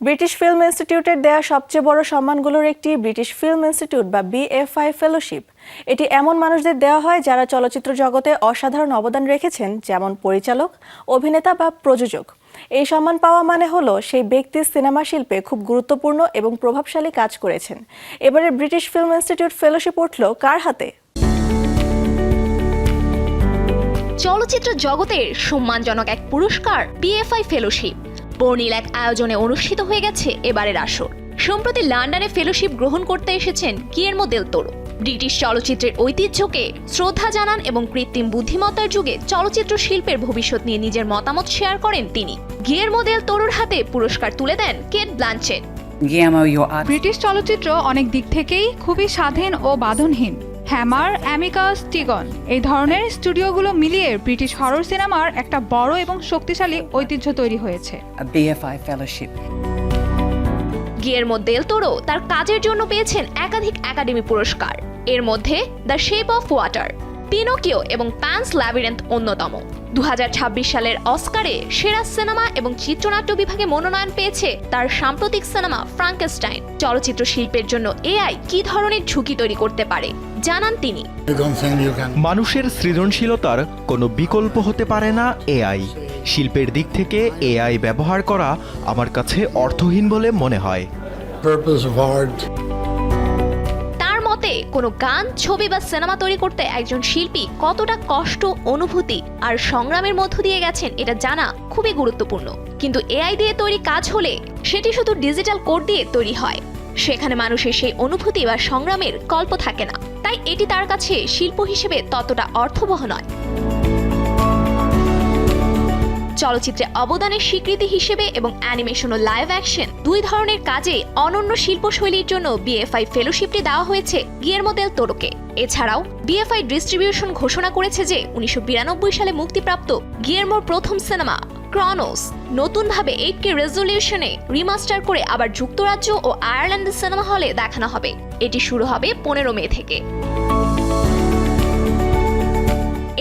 British film ইনস্টিটিউটের দেয়া সবচেয়ে বড় সম্মানগুলোর একটি ব্রিটিশ ফিল্ম ইনস্টিটিউট বা BFI ফেলোশিপ। এটি এমন মানুষদের দেওয়া হয় যারা চলচ্চিত্র জগতে অসাধারণ অবদান রেখেছেন, যেমন পরিচালক, অভিনেতা বা প্রযোজক। এই সম্মান পাওয়া মানে হলো সেই ব্যক্তি সিনেমা শিল্পে খুব গুরুত্বপূর্ণ এবং প্রভাবশালী কাজ করেছেন। এবারে ব্রিটিশ ফিল্ম ইনস্টিটিউট ফেলোশিপ উঠল কার হাতে? চলচ্চিত্র জগতের সম্মানজনক এক পুরস্কার BFI ফেলোশিপ বর্ণিল এক আয়োজনে অনুষ্ঠিত হয়ে গেছে এবারের আসর। সম্প্রতি লন্ডনে ফেলোশিপ গ্রহণ করতে এসেছেন গিয়ের্মো দেল তোরো। ব্রিটিশ চলচ্চিত্রের ঐতিহ্যকে শ্রদ্ধা জানান এবং কৃত্রিম বুদ্ধিমত্তার যুগে চলচ্চিত্র শিল্পের ভবিষ্যৎ নিয়ে নিজের মতামত শেয়ার করেন তিনি। গিয়ের্মো দেল তোরোর হাতে পুরস্কার তুলে দেন কেট ব্লানচেট। ব্রিটিশ চলচ্চিত্র অনেক দিক থেকেই খুবই স্বাধীন ও বাঁধনহীন। হ্যামার, অ্যামিকাস, টিগন এই ধরনের স্টুডিওগুলো মিলিয়ে ব্রিটিশ হরর সিনেমার একটা বড় এবং শক্তিশালী ঐতিহ্য তৈরি হয়েছে। BFI fellowship. গিয়ের্মো দেল তোরো তার কাজের জন্য পেয়েছেন একাধিক একাডেমি পুরস্কার। এর মধ্যে the shape of water, Pinocchio এবং প্যানস ল্যাবিরিন্থ অন্যতম। 2026 সালের অস্কারে সেরা সিনেমা এবং চিত্রনাট্য বিভাগে মনোনয়ন পেয়েছে তার সাম্প্রতিক সিনেমা ফ্রাঙ্কেনস্টাইন। চলচ্চিত্র শিল্পের জন্য AI কী ধরনের ঝুঁকি তৈরি করতে পারে জানান তিনি। মানুষের সৃজনশীলতার কোনো বিকল্প হতে পারে না AI। শিল্পের দিক থেকে AI ব্যবহার করা আমার কাছে অর্থহীন বলে মনে হয়। তার মতে কোনো গান, ছবি বা সিনেমা তৈরি করতে একজন শিল্পী কতটা কষ্ট, অনুভূতি আর সংগ্রামের মধ্য দিয়ে গেছেন এটা জানা খুবই গুরুত্বপূর্ণ। কিন্তু AI দিয়ে তৈরি কাজ হলে সেটি শুধু ডিজিটাল কোড দিয়ে তৈরি হয়, সেখানে মানুষের সেই অনুভূতি বা সংগ্রামের গল্প থাকে না। তাই এটি তার কাছে শিল্প হিসেবে ততটা অর্থবহ নয়। চলচ্চিত্রে অবদানের স্বীকৃতি হিসেবে এবং অ্যানিমেশন ও লাইভ অ্যাকশন দুই ধরনের কাজে অনন্য শিল্পশৈলীর জন্য BFI ফেলোশিপটি দেওয়া হয়েছে গিয়ের্মো দেল তোরোকে। এছাড়াও BFI ডিস্ট্রিবিউশন ঘোষণা করেছে যে 1992 সালে মুক্তিপ্রাপ্ত গিয়ের্মোর প্রথম সিনেমা ক্রনোস নতুনভাবে 8K রেজলিউশনে রিমাস্টার করে আবার যুক্তরাজ্য ও আয়ারল্যান্ডের সিনেমা হলে দেখানো হবে। এটি শুরু হবে 15 মে থেকে।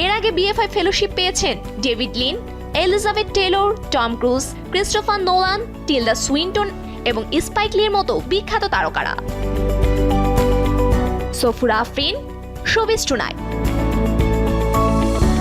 এর আগে BFI ফেলোশিপ পেয়েছেন David Lean, Elizabeth Taylor, Tom Cruise, Christopher Nolan, Tilda Swinton এবং স্পাইক লির মতো বিখ্যাত তারকারা। Safura Afrin, showbiz tonight.